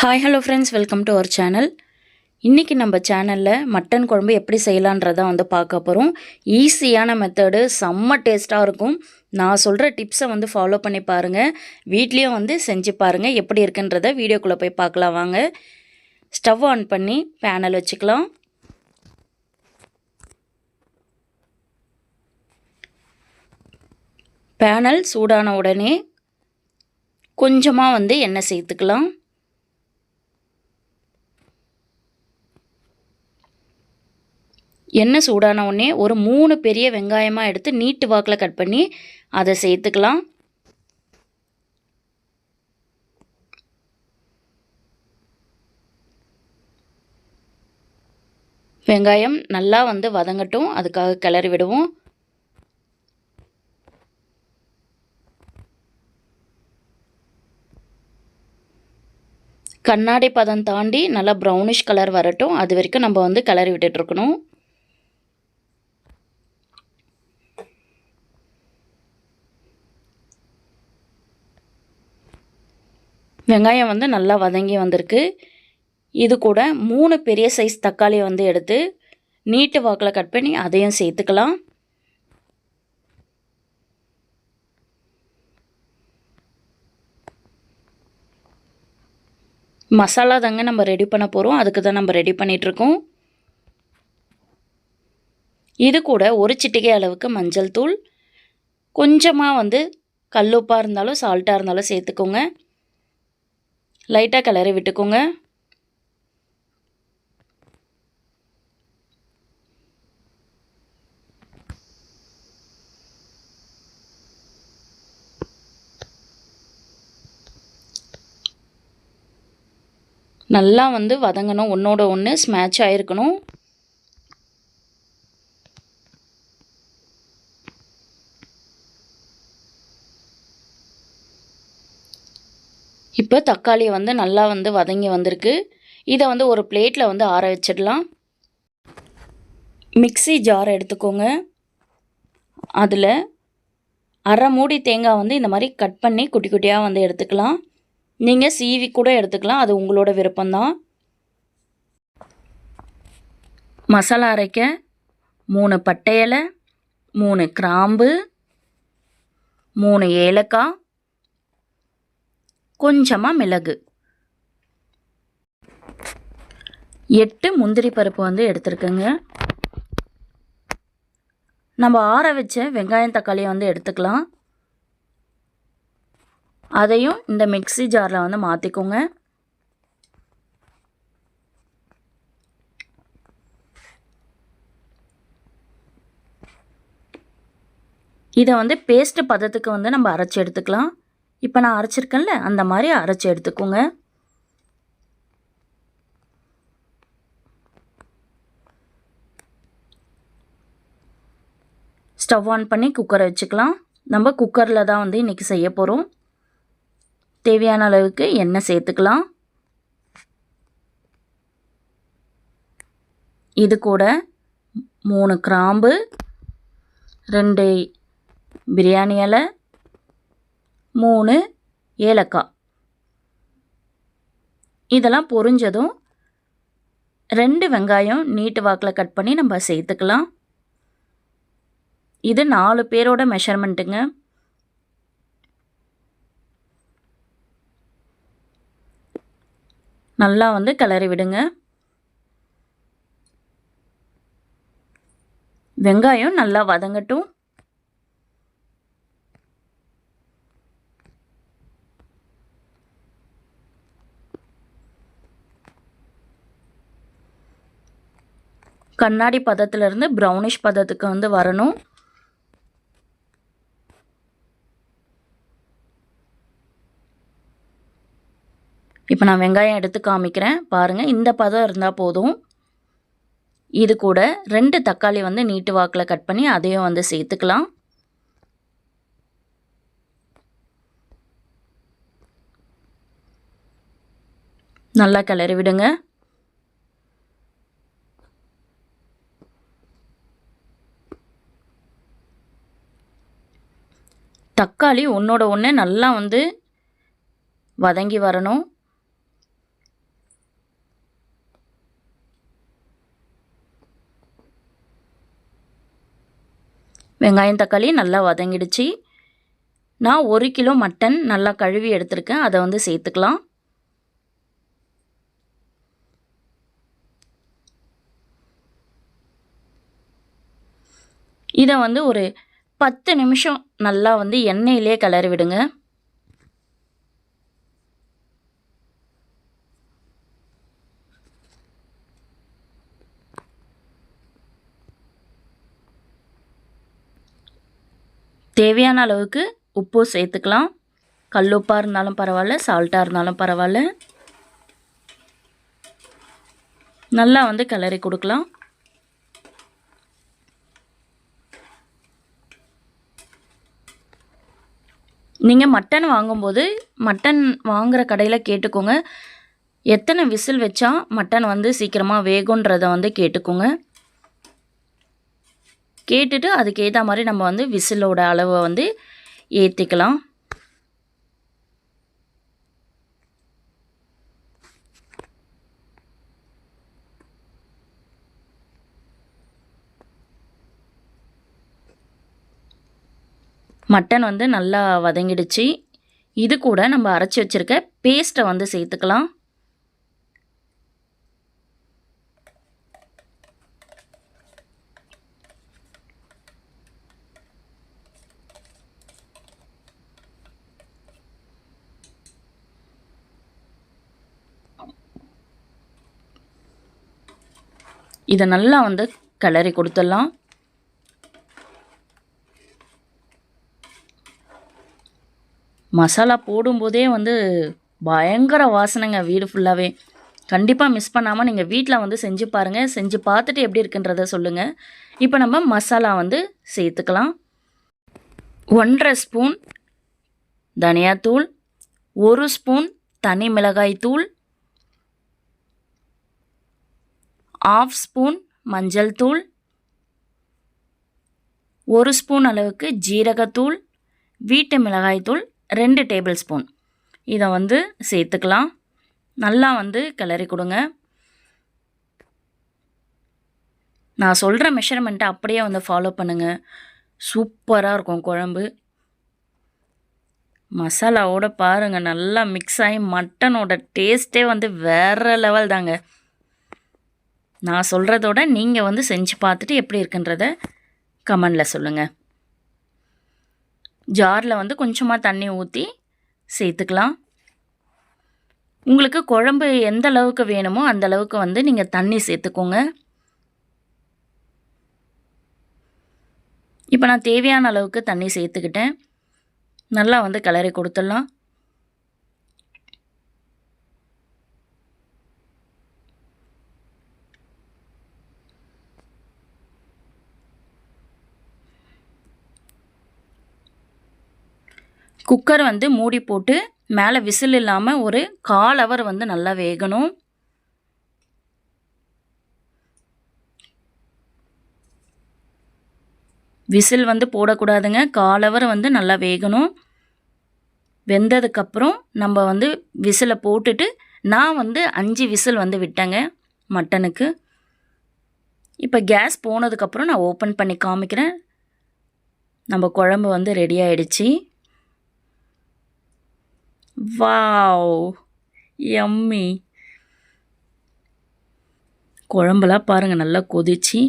Hi hello friends, welcome to our channel. இன்றைக்கி நம்ம சேனலில் மட்டன் குழம்பு எப்படி செய்யலான்றதை பார்க்க போகிறோம். ஈஸியான மெத்தடு, செம்ம டேஸ்ட்டாக இருக்கும். நான் சொல்கிற டிப்ஸை ஃபாலோ பண்ணி பாருங்கள். வீட்லேயும் செஞ்சு பாருங்கள். எப்படி இருக்குன்றதை வீடியோக்குள்ளே போய் பார்க்கலாம் வாங்க. ஸ்டவ் ஆன் பண்ணி பேனல் வச்சுக்கலாம். பேனல் சூடான உடனே கொஞ்சமாக எண்ணெய் சேர்த்துக்கலாம். எண்ணெய் சூடான உடனே ஒரு 3 பெரிய வெங்காயமாக எடுத்து நீட்டு வாக்கில் கட் பண்ணி அதை சேர்த்துக்கலாம். வெங்காயம் நல்லா வதங்கட்டும், அதுக்காக கிளறி விடுவோம். கண்ணாடி பதம் தாண்டி நல்லா ப்ரௌனிஷ் கலர் வரட்டும், அது வரைக்கும் நம்ம கிளறி விட்டுட்ருக்கணும். வெங்காயம் நல்லா வதங்கி வந்திருக்கு. இது கூட 3 பெரிய சைஸ் தக்காளி எடுத்து நீட்டு வாக்கில் கட் பண்ணி அதையும் சேர்த்துக்கலாம். மசாலா தாங்க நம்ம ரெடி பண்ண போகிறோம், அதுக்கு தான் நம்ம ரெடி பண்ணிகிட்ருக்கோம். இது கூட ஒரு சிட்டிகை அளவுக்கு மஞ்சள் தூள், கொஞ்சமாக கல்லுப்பாக இருந்தாலும் சால்ட்டாக இருந்தாலும் சேர்த்துக்கோங்க. லைட்டாக கிளறி விட்டுக்கோங்க. நல்லா வதங்கணும், ஒன்றோட ஒன்று ஸ்மேட்ச் ஆகிருக்கணும். இப்போ தக்காளி நல்லா வதங்கி வந்திருக்கு. இதை ஒரு பிளேட்டில் ஆற வச்சிடலாம். மிக்ஸி ஜார் எடுத்துக்கோங்க. அதில் அரை மூடி தேங்காய் இந்த மாதிரி கட் பண்ணி குட்டி குட்டியாக எடுத்துக்கலாம். நீங்கள் சீவி கூட எடுத்துக்கலாம், அது உங்களோட விருப்பம்தான். மசாலா அரைக்க 3 பட்டை இலை, 3 கிராம்பு, 3 ஏலக்காய், கொஞ்சமாக மிளகு, 8 முந்திரி பருப்பு எடுத்துருக்கேங்க. நம்ம ஆற வச்ச வெங்காயம் தக்காளியை எடுத்துக்கலாம். அதையும் இந்த மிக்ஸி ஜாரில் மாற்றிக்கோங்க. இதை பேஸ்ட்டு பதத்துக்கு நம்ம அரைச்சி எடுத்துக்கலாம். இப்போ நான் அரைச்சிருக்கேன்ல, அந்த மாதிரி அரைச்சி எடுத்துக்கோங்க. ஸ்டவ் ஆன் பண்ணி குக்கரை வச்சுக்கலாம். நம்ம குக்கரில் தான் இன்றைக்கி செய்ய போகிறோம். தேவையான அளவுக்கு எண்ணெய் சேர்த்துக்கலாம். இது கூட 3 கிராம்பு, 2 பிரியாணி இலை, 3 ஏலக்காய், இதெல்லாம் பொரிஞ்சதும் 2 வெங்காயம் நீட்டு வாக்கில் கட் பண்ணி நம்ம சேர்த்துக்கலாம். இது 4 பேரோட மெஷர்மெண்ட்டுங்க. நல்லா கிளறி விடுங்க. வெங்காயம் நல்லா வதங்கட்டும். கண்ணாடி பதத்திலிருந்து ப்ரௌனிஷ் பதத்துக்கு வரணும். இப்போ நான் வெங்காயம் எடுத்து காமிக்கிறேன் பாருங்கள். இந்த பதம் இருந்தால் போதும். இது கூட 2 தக்காளி நீட்டு வாக்கில் கட் பண்ணி அதையும் சேர்த்துக்கலாம். நல்லா கிளறி விடுங்க. தக்காளி ஒன்றோட ஒன்று நல்லா வதங்கி வரணும். வெங்காயம் தக்காளி நல்லா வதங்கிடுச்சு. நான் 1 கிலோ மட்டன் நல்லா கழுவி எடுத்திருக்கேன். அதை வந்து சேர்த்துக்கலாம். இதை வந்து ஒரு 10 நிமிஷம் நல்லா வந்து எண்ணெயிலே கிளறி விடுங்க. தேவையான அளவுக்கு உப்பு சேர்த்துக்கலாம். கல்லுப்பாக இருந்தாலும் பரவாயில்ல, சால்ட்டாக இருந்தாலும் பரவாயில்ல. நல்லா வந்து கிளறி கொடுக்கலாம். நீங்கள் மட்டன் வாங்கும்போது மட்டன் வாங்குகிற கடையில் கேட்டுக்கோங்க, எத்தனை விசில் வச்சா மட்டன் வந்து சீக்கிரமாக வேகுன்றதை வந்து கேட்டுக்கோங்க. கேட்டுட்டு அதுக்கு ஏற்ற மாதிரி நம்ம வந்து விசிலோட அளவை வந்து ஏற்றிக்கலாம். மட்டன் வந்து நல்லா வதங்கிடுச்சு. இது கூட நம்ம அரைச்சி வச்சுருக்க பேஸ்ட்டை வந்து சேர்த்துக்கலாம். இதை நல்லா வந்து கிளறி கொடுத்துடலாம். மசாலா போடும்போதே வந்து பயங்கர வாசனைங்க வீடு ஃபுல்லாகவே. கண்டிப்பாக மிஸ் பண்ணாமல் நீங்கள் வீட்டில் வந்து செஞ்சு பாருங்கள். செஞ்சு பார்த்துட்டு எப்படி இருக்குன்றத சொல்லுங்கள். இப்போ நம்ம மசாலா வந்து சேர்த்துக்கலாம். 1.5 ஸ்பூன் தனியாத்தூள், 1 ஸ்பூன் தனி மிளகாய் தூள், 1/2 ஸ்பூன் மஞ்சள் தூள், 1 ஸ்பூன் அளவுக்கு ஜீரகத்தூள், வீட்டு மிளகாய் தூள் 2 டேபிள் ஸ்பூன் இதை வந்து சேர்த்துக்கலாம். நல்லா வந்து கிளறி கொடுங்க. நான் சொல்கிற மெஷர்மெண்ட்டை அப்படியே வந்து ஃபாலோ பண்ணுங்கள். சூப்பராக இருக்கும் குழம்பு. மசாலாவோட பாருங்கள் நல்லா மிக்ஸ் ஆகி மட்டனோட டேஸ்ட்டே வந்து வேறு லெவல் தாங்க. நான் சொல்கிறதோட நீங்கள் வந்து செஞ்சு பார்த்துட்டு எப்படி இருக்குன்றத கமெண்டில் சொல்லுங்கள். ஜாரில் வந்து கொஞ்சமாக தண்ணி ஊற்றி சேர்த்துக்கலாம். உங்களுக்கு குழம்பு எந்த அளவுக்கு வேணுமோ அந்த அளவுக்கு வந்து நீங்கள் தண்ணி சேர்த்துக்கோங்க. இப்போ நான் தேவையான அளவுக்கு தண்ணி சேர்த்துக்கிட்டேன். நல்லா வந்து கிளறி கொடுத்துடலாம். குக்கர் வந்து மூடி போட்டு மேலே விசில் இல்லாமல் ஒரு 1/4 ஹவர் வந்து நல்லா வேகணும். விசில் வந்து போடக்கூடாதுங்க. 1/4 ஹவர் வந்து நல்லா வேகணும். வெந்ததுக்கப்புறம் நம்ம வந்து விசிலை போட்டுட்டு நான் வந்து 5 விசில் வந்து விட்டேங்க மட்டனுக்கு. இப்போ கேஸ் போனதுக்கப்புறம் நான் ஓப்பன் பண்ணி காமிக்கிறேன். நம்ம குழம்பு வந்து ரெடி ஆகிடுச்சி. Wow, yummy. குழம்பெல்லாம் பாருங்கள் நல்லா கொதிச்சு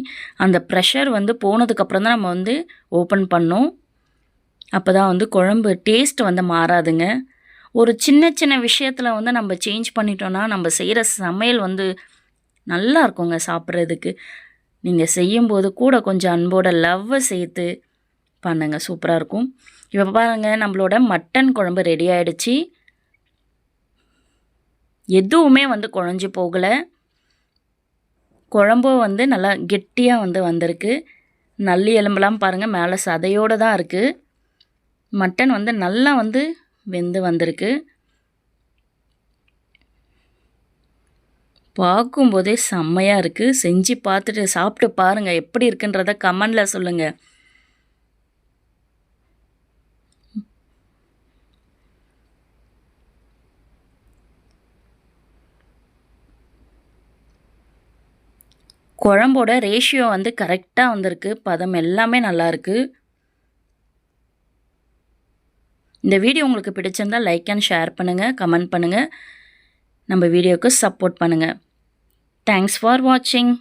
அந்த ப்ரெஷர் வந்து போனதுக்கப்புறம் தான் நம்ம வந்து ஓப்பன் பண்ணோம். அப்போ தான் வந்து குழம்பு டேஸ்ட் வந்து மாறாதுங்க. ஒரு சின்ன சின்ன விஷயத்தில் வந்து நம்ம சேஞ்ச் பண்ணிட்டோன்னா நம்ம செய்கிற சமையல் வந்து நல்லா இருக்குங்க சாப்பிட்றதுக்கு. நீங்கள் செய்யும்போது கூட கொஞ்சம் அன்போட லவ்வை சேர்த்து பண்ணுங்கள், சூப்பராக இருக்கும். இப்போ பாருங்கள் நம்மளோட மட்டன் குழம்பு ரெடி ஆகிடுச்சி. எதுவுமே வந்து குழஞ்சி போகலை. குழம்பும் வந்து நல்லா கெட்டியாக வந்து வந்திருக்கு. நல்லி எலும்பெல்லாம் பாருங்கள் மேலே சதையோடு தான் இருக்குது. மட்டன் வந்து நல்லா வந்து வெந்து வந்திருக்கு. பார்க்கும்போதே செம்மையாக இருக்குது. செஞ்சு பார்த்துட்டு சாப்பிட்டு பாருங்கள், எப்படி இருக்குன்றத கமெண்டில் சொல்லுங்கள். குழம்போட ரேஷியோ வந்து கரெக்டாக வந்திருக்கு. பதம் எல்லாமே நல்லாயிருக்கு. இந்த வீடியோ உங்களுக்கு பிடிச்சிருந்தால் லைக் அண்ட் ஷேர் பண்ணுங்கள், கமெண்ட் பண்ணுங்கள், நம்ம வீடியோவுக்கு சப்போர்ட் பண்ணுங்கள். தேங்க்ஸ் ஃபார் வாட்சிங்.